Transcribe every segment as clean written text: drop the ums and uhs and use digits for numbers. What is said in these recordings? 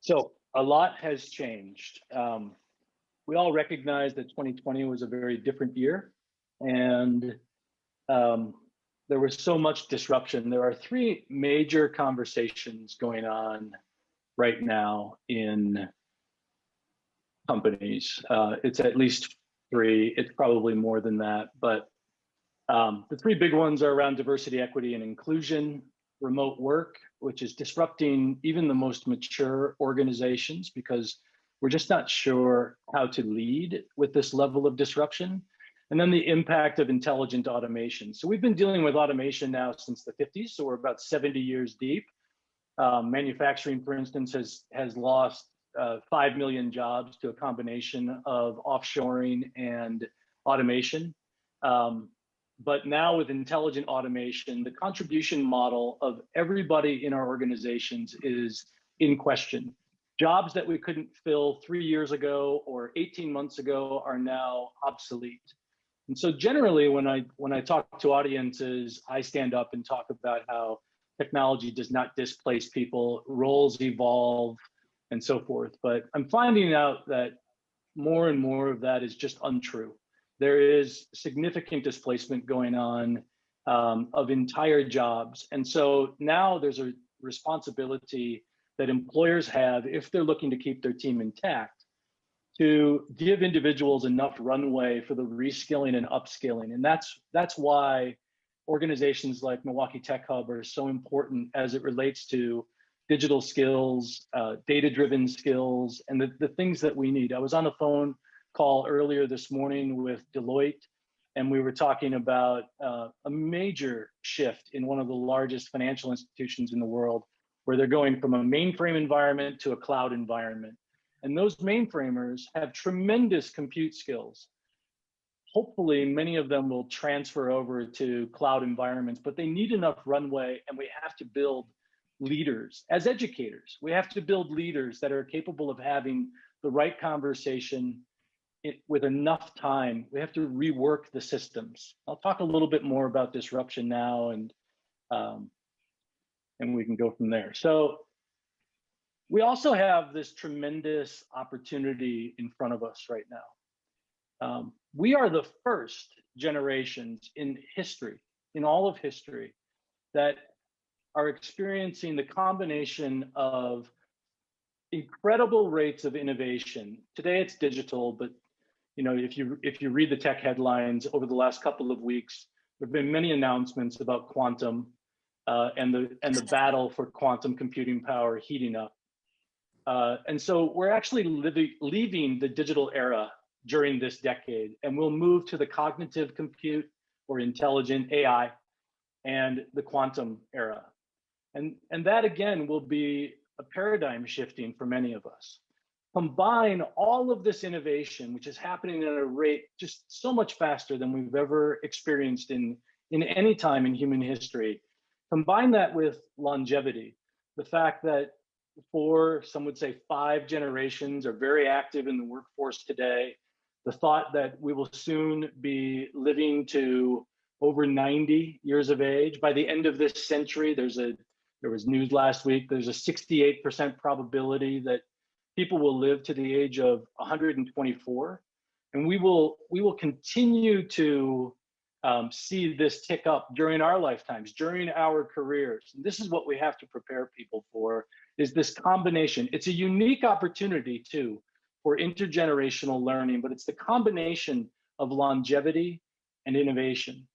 So a lot has changed. We all recognize that 2020 was a very different year, and there was so much disruption. There are three major conversations going on right now in companies. It's at least three. It's probably more than that, but the three big ones are around diversity, equity, and inclusion, remote work, which is disrupting even the most mature organizations because we're just not sure how to lead with this level of disruption. And then the impact of intelligent automation. So we've been dealing with automation now since the 50s, so we're about 70 years deep. Manufacturing, for instance, has lost 5 million jobs to a combination of offshoring and automation. But now with intelligent automation, the contribution model of everybody in our organizations is in question. Jobs that we couldn't fill 3 years ago or 18 months ago are now obsolete. And so generally, when I talk to audiences, I stand up and talk about how technology does not displace people, roles evolve, and so forth. But I'm finding out that more and more of that is just untrue. There is significant displacement going on of entire jobs. And so now there's a responsibility that employers have, if they're looking to keep their team intact, to give individuals enough runway for the reskilling and upskilling. And that's why organizations like Milwaukee Tech Hub are so important as it relates to digital skills, data-driven skills, and the things that we need. I was on a phone call earlier this morning with Deloitte, and we were talking about a major shift in one of the largest financial institutions in the world, where they're going from a mainframe environment to a cloud environment. And those mainframers have tremendous compute skills. Hopefully, many of them will transfer over to cloud environments, but they need enough runway, and we have to build leaders. As educators, we have to build leaders that are capable of having the right conversation with enough time. We have to rework the systems. I'll talk a little bit more about disruption now, and we can go from there. So we also have this tremendous opportunity in front of us right now. We are the first generations in history, in all of history, that are experiencing the combination of incredible rates of innovation. Today it's digital, but if you read the tech headlines over the last couple of weeks, there have been many announcements about quantum and the battle for quantum computing power heating up. And so we're actually leaving the digital era during this decade, and we'll move to the cognitive compute or intelligent AI and the quantum era. And that again will be a paradigm shifting for many of us. Combine all of this innovation, which is happening at a rate just so much faster than we've ever experienced in any time in human history. Combine that with longevity, the fact that 4, some would say 5 generations are very active in the workforce today. The thought that we will soon be living to over 90 years of age. By the end of this century, there was news last week, there's a 68% probability that people will live to the age of 124. And we will continue to see this tick up during our lifetimes, during our careers. And this is what we have to prepare people for, is this combination. It's a unique opportunity too for intergenerational learning, but it's the combination of longevity and innovation.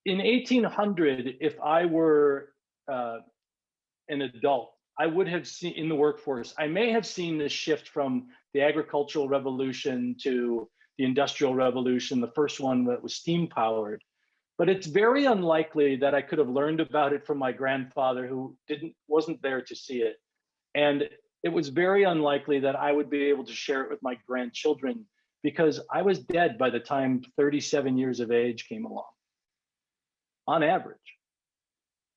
In 1800, if I were an adult, I would have seen in the workforce, I may have seen this shift from the agricultural revolution to the industrial revolution, the first one that was steam powered. But it's very unlikely that I could have learned about it from my grandfather, who wasn't there to see it. And it was very unlikely that I would be able to share it with my grandchildren, because I was dead by the time 37 years of age came along, on average.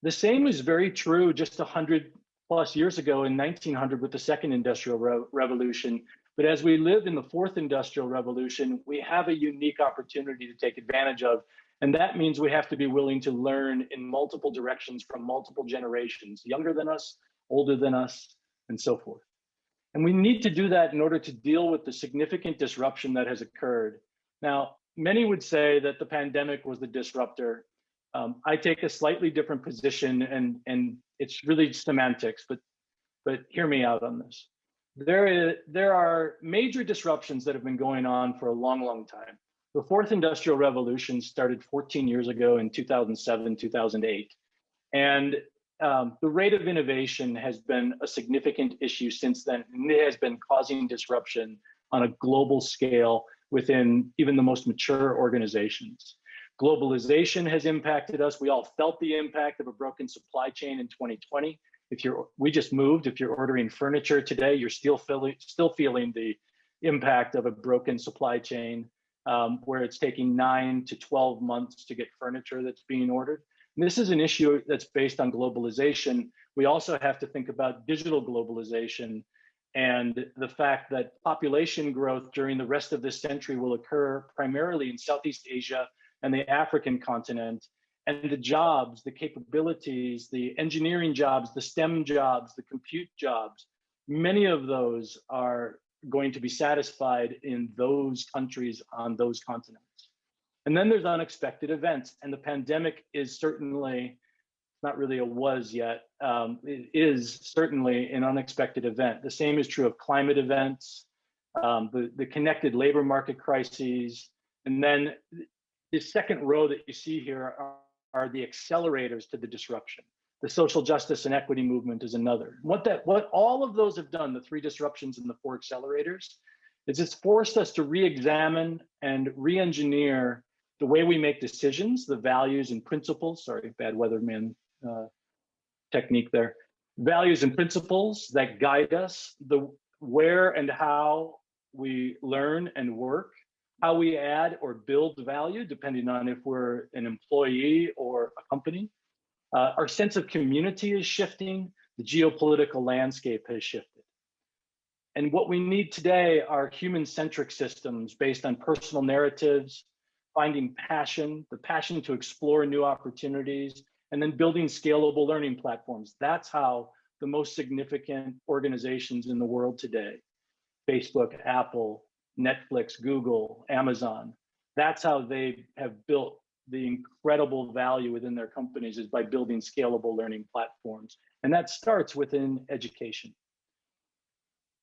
The same is very true just 100 plus years ago in 1900 with the second industrial revolution. But as we live in the fourth industrial revolution, we have a unique opportunity to take advantage of. And that means we have to be willing to learn in multiple directions from multiple generations, younger than us, older than us, and so forth. And we need to do that in order to deal with the significant disruption that has occurred. Now, many would say that the pandemic was the disruptor. I take a slightly different position, and it's really semantics, but hear me out on this. There are major disruptions that have been going on for a long, long time. The fourth industrial revolution started 14 years ago in 2007, 2008. And the rate of innovation has been a significant issue since then. And it has been causing disruption on a global scale within even the most mature organizations. Globalization has impacted us. We all felt the impact of a broken supply chain in 2020. We just moved. If you're ordering furniture today, you're still feeling the impact of a broken supply chain, where it's taking 9 to 12 months to get furniture that's being ordered. And this is an issue that's based on globalization. We also have to think about digital globalization and the fact that population growth during the rest of this century will occur primarily in Southeast Asia and the African continent. And the jobs, the capabilities, the engineering jobs, the STEM jobs, the compute jobs, many of those are going to be satisfied in those countries on those continents. And then there's unexpected events. And the pandemic is certainly, not really a was yet, it is certainly an unexpected event. The same is true of climate events, the connected labor market crises. And then the second row that you see here are the accelerators to the disruption. The social justice and equity movement is another. What all of those have done, the three disruptions and the four accelerators, is it's forced us to re-examine and re-engineer the way we make decisions, the values and principles, sorry, bad weatherman technique there, values and principles that guide us, the where and how we learn and work, how we add or build value, depending on if we're an employee or a company. Our sense of community is shifting. The geopolitical landscape has shifted. And what we need today are human-centric systems based on personal narratives, finding passion, the passion to explore new opportunities, and then building scalable learning platforms. That's how the most significant organizations in the world today, Facebook, Apple, Netflix, Google, Amazon, that's how they have built the incredible value within their companies, is by building scalable learning platforms. And that starts within education.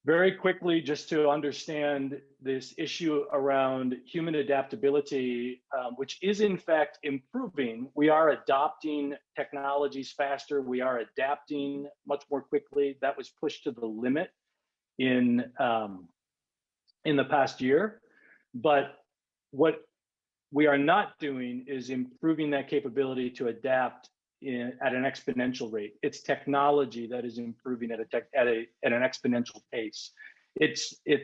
Very quickly, just to understand this issue around human adaptability, which is in fact improving. We are adopting technologies faster. We are adapting much more quickly. That was pushed to the limit in the past year. But what we are not doing is improving that capability to adapt at an exponential rate. It's technology that is improving at an exponential pace.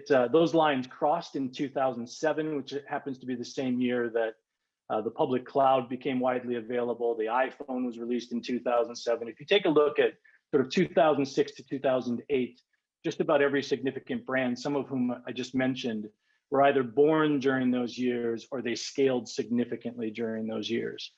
Those lines crossed in 2007, which happens to be the same year that the public cloud became widely available. The iPhone was released in 2007. If you take a look at sort of 2006 to 2008, just about every significant brand, some of whom I just mentioned, were either born during those years or they scaled significantly during those years.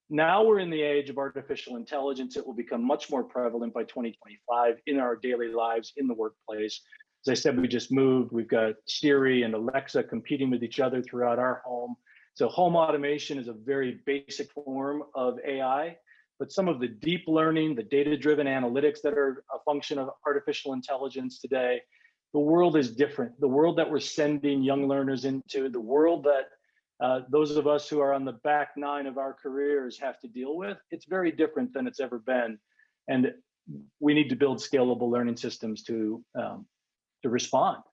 Now we're in the age of artificial intelligence. It will become much more prevalent by 2025 in our daily lives, in the workplace. As I said, we just moved. We've got Siri and Alexa competing with each other throughout our home. So home automation is a very basic form of AI, but some of the deep learning, the data-driven analytics that are a function of artificial intelligence today, the world is different. The world that we're sending young learners into, the world that those of us who are on the back nine of our careers have to deal with, it's very different than it's ever been. And we need to build scalable learning systems to respond.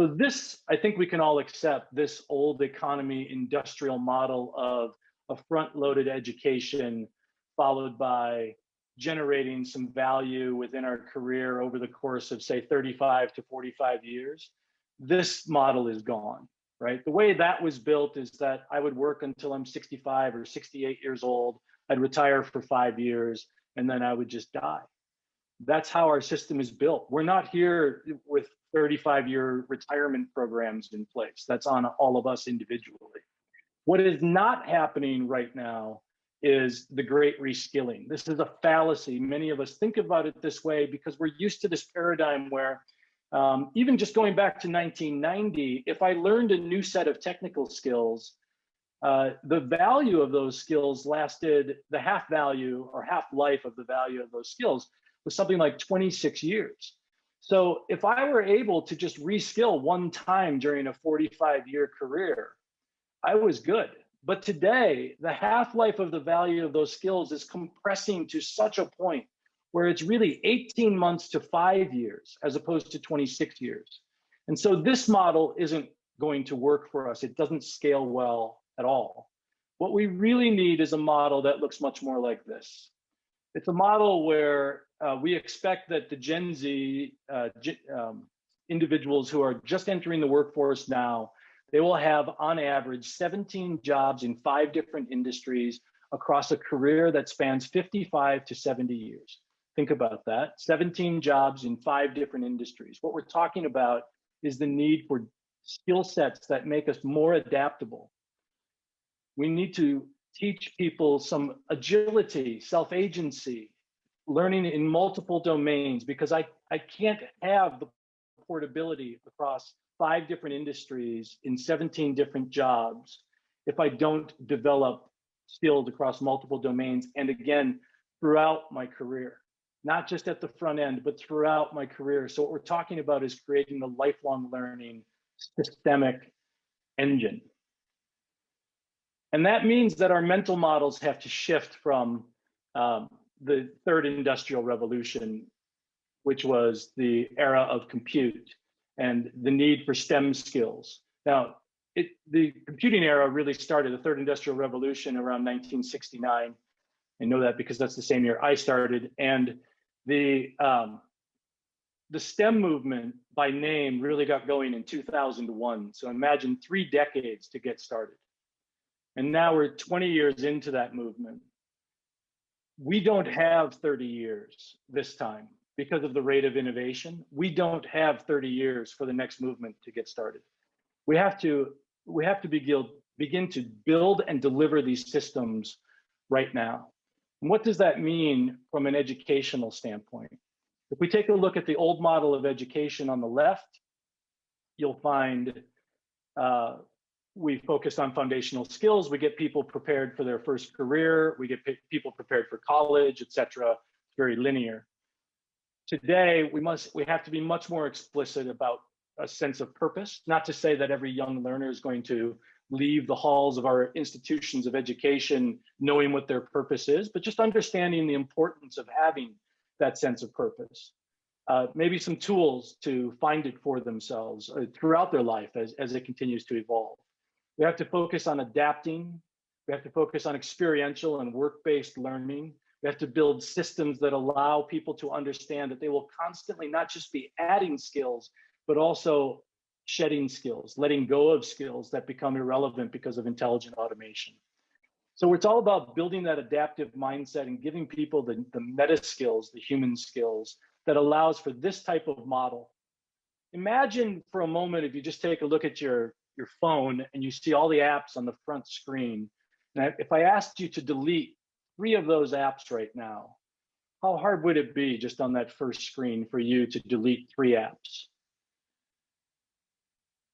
So this, I think we can all accept this old economy industrial model of a front-loaded education followed by generating some value within our career over the course of, say, 35 to 45 years. This model is gone, right? The way that was built is that I would work until I'm 65 or 68 years old. I'd retire for 5 years, and then I would just die. That's how our system is built. We're not here with 35-year retirement programs in place. That's on all of us individually. What is not happening right now is the great reskilling. This is a fallacy. Many of us think about it this way because we're used to this paradigm where Even just going back to 1990, if I learned a new set of technical skills, the value of those skills lasted, the half value or half life of the value of those skills was something like 26 years. So if I were able to just reskill one time during a 45-year career, I was good. But today, the half-life of the value of those skills is compressing to such a point where it's really 18 months to 5 years as opposed to 26 years. And so this model isn't going to work for us. It doesn't scale well at all. What we really need is a model that looks much more like this. It's a model where we expect that the Gen Z individuals who are just entering the workforce now, they will have on average 17 jobs in 5 different industries across a career that spans 55 to 70 years. Think about that, 17 jobs in 5 different industries. What we're talking about is the need for skill sets that make us more adaptable. We need to teach people some agility, self-agency, learning in multiple domains, because I can't have the portability across 5 different industries in 17 different jobs if I don't develop skills across multiple domains, and again, throughout my career, not just at the front end, but throughout my career. So what we're talking about is creating a lifelong learning systemic engine. And that means that our mental models have to shift from the third industrial revolution, which was the era of compute and the need for STEM skills. Now, the computing era really started, the third industrial revolution, around 1969. I know that because that's the same year I started. And the STEM movement by name really got going in 2001. So imagine 3 decades to get started. And now we're 20 years into that movement. We don't have 30 years this time because of the rate of innovation. We don't have 30 years for the next movement to get started. We have to begin to build and deliver these systems right now. And what does that mean from an educational standpoint? If we take a look at the old model of education on the left, you'll find we focus on foundational skills. We get people prepared for their first career. We get people prepared for college, et cetera. It's very linear. Today, we have to be much more explicit about a sense of purpose, not to say that every young learner is going to leave the halls of our institutions of education knowing what their purpose is, but just understanding the importance of having that sense of purpose. Maybe some tools to find it for themselves throughout their life as it continues to evolve. We have to focus on adapting. We have to focus on experiential and work-based learning. We have to build systems that allow people to understand that they will constantly not just be adding skills, but also shedding skills, letting go of skills that become irrelevant because of intelligent automation. So it's all about building that adaptive mindset and giving people the meta skills, the human skills that allows for this type of model. Imagine for a moment, if you just take a look at your phone and you see all the apps on the front screen. And if I asked you to delete 3 of those apps right now, how hard would it be just on that first screen for you to delete 3 apps?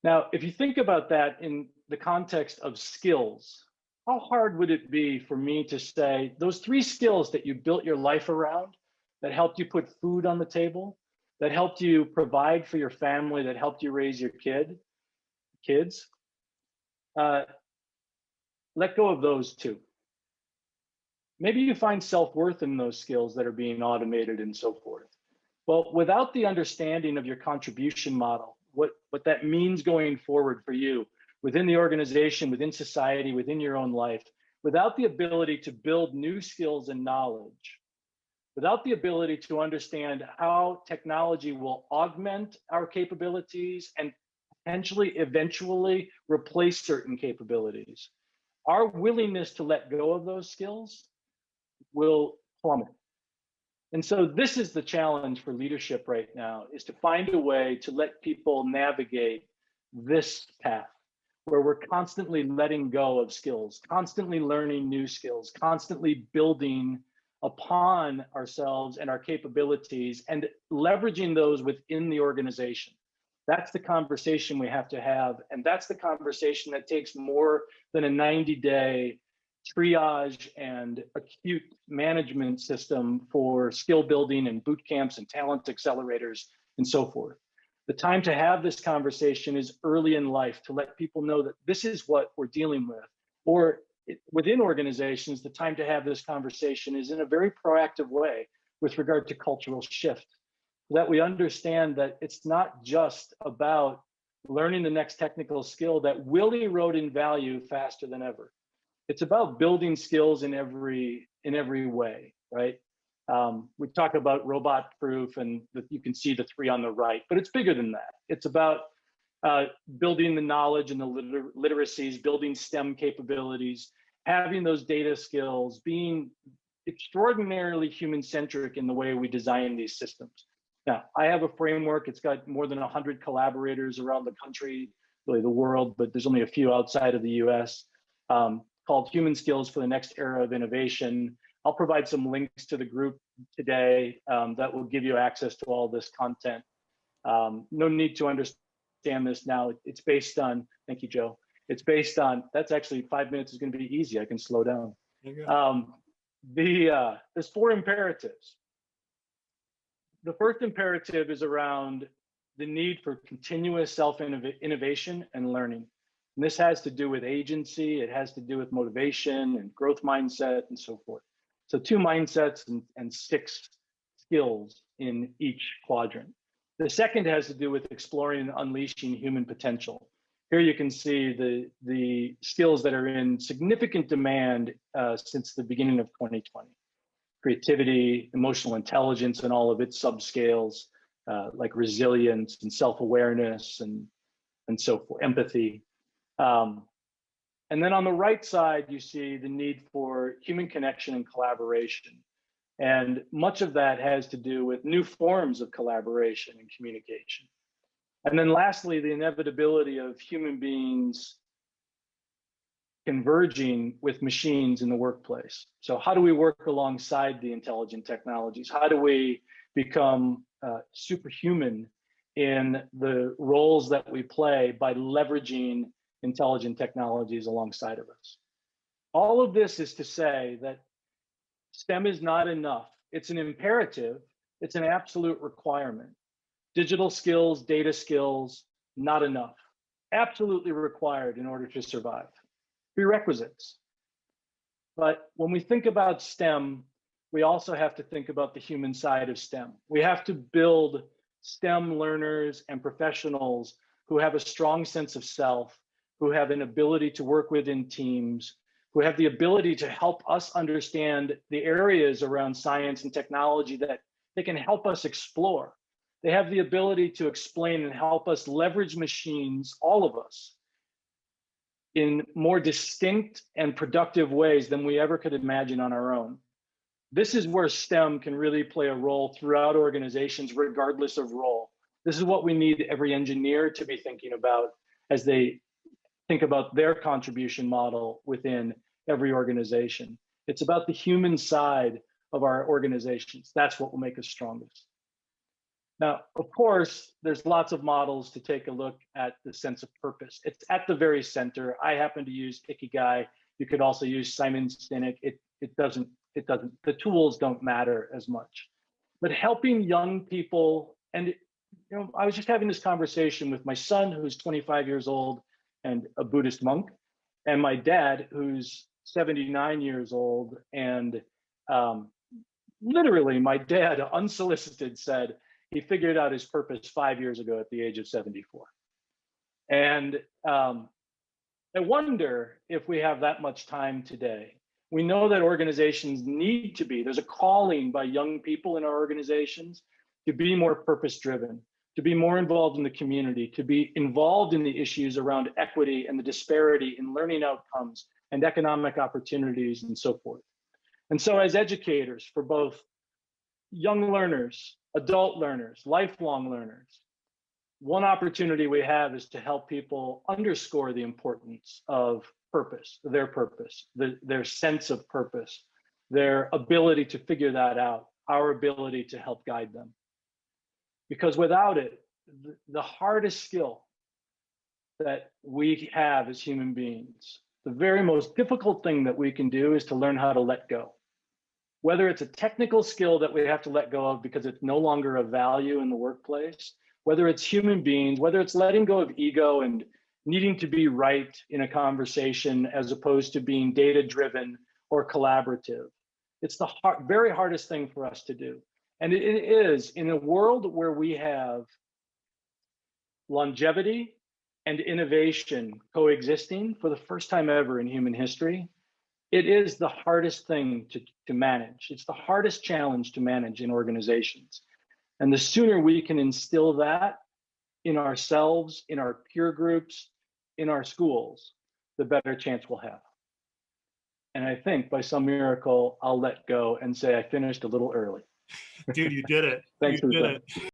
Now, if you think about that in the context of skills, how hard would it be for me to say those 3 skills that you built your life around, that helped you put food on the table, that helped you provide for your family, that helped you raise your kids, let go of those 2. Maybe you find self-worth in those skills that are being automated and so forth. Well, without the understanding of your contribution model, what that means going forward for you within the organization, within society, within your own life, without the ability to build new skills and knowledge, without the ability to understand how technology will augment our capabilities and potentially eventually replace certain capabilities, our willingness to let go of those skills will plummet. And so this is the challenge for leadership right now, is to find a way to let people navigate this path where we're constantly letting go of skills, constantly learning new skills, constantly building upon ourselves and our capabilities and leveraging those within the organization. That's the conversation we have to have. And that's the conversation that takes more than a 90-day triage and acute management system for skill building and boot camps and talent accelerators and so forth. The time to have this conversation is early in life, to let people know that this is what we're dealing with. Or within organizations, the time to have this conversation is in a very proactive way with regard to cultural shift, so that we understand that it's not just about learning the next technical skill that will erode in value faster than ever. It's about building skills in every way, right? We talk about robot proof, and you can see the 3 on the right, but it's bigger than that. It's about building the knowledge and the literacies, building STEM capabilities, having those data skills, being extraordinarily human-centric in the way we design these systems. Now, I have a framework. It's got more than 100 collaborators around the country, really the world, but there's only a few outside of the US, called Human Skills for the Next Era of Innovation. I'll provide some links to the group today that will give you access to all this content. No need to understand this now. It's based on, thank you, Joe. It's based on, that's actually 5 minutes is going to be easy. I can slow down. There's 4 imperatives. The first imperative is around the need for continuous self-innovation and learning. And this has to do with agency, it has to do with motivation and growth mindset and so forth. So 2 mindsets and 6 skills in each quadrant. The second has to do with exploring and unleashing human potential. Here you can see the skills that are in significant demand since the beginning of 2020. Creativity, emotional intelligence, and all of its subscales, like resilience and self-awareness and so forth, empathy. And then on the right side, you see the need for human connection and collaboration. And much of that has to do with new forms of collaboration and communication. And then lastly, the inevitability of human beings converging with machines in the workplace. So how do we work alongside the intelligent technologies? How do we become superhuman in the roles that we play by leveraging intelligent technologies alongside of us? All of this is to say that STEM is not enough. It's an imperative. It's an absolute requirement. Digital skills, data skills, not enough. Absolutely required in order to survive. Prerequisites. But when we think about STEM, we also have to think about the human side of STEM. We have to build STEM learners and professionals who have a strong sense of self, who have an ability to work within teams, who have the ability to help us understand the areas around science and technology that they can help us explore. They have the ability to explain and help us leverage machines, all of us, in more distinct and productive ways than we ever could imagine on our own. This is where STEM can really play a role throughout organizations, regardless of role. This is what we need every engineer to be thinking about as they think about their contribution model within every organization. It's about the human side of our organizations. That's what will make us strongest. Now, of course, there's lots of models to take a look at the sense of purpose. It's at the very center. I happen to use Ikigai. You could also use Simon Sinek. It doesn't, the tools don't matter as much. But helping young people, and I was just having this conversation with my son, who's 25 years old and a Buddhist monk, and my dad, who's 79 years old. And literally, my dad, unsolicited, said, he figured out his purpose 5 years ago at the age of 74. And I wonder if we have that much time today. We know that organizations need to be, there's a calling by young people in our organizations to be more purpose-driven, to be more involved in the community, to be involved in the issues around equity and the disparity in learning outcomes and economic opportunities and so forth. And so as educators for both young learners, adult learners, lifelong learners, one opportunity we have is to help people underscore the importance of purpose, their sense of purpose, their ability to figure that out, our ability to help guide them. Because without it, the hardest skill that we have as human beings, the very most difficult thing that we can do is to learn how to let go. Whether it's a technical skill that we have to let go of because it's no longer of value in the workplace, whether it's human beings, whether it's letting go of ego and needing to be right in a conversation as opposed to being data-driven or collaborative. It's the very hardest thing for us to do. And it is, in a world where we have longevity and innovation coexisting for the first time ever in human history, it is the hardest thing to manage. It's the hardest challenge to manage in organizations. And the sooner we can instill that in ourselves, in our peer groups, in our schools, the better chance we'll have. And I think by some miracle, I'll let go and say I finished a little early. Dude, you did it. Thanks you for did the it.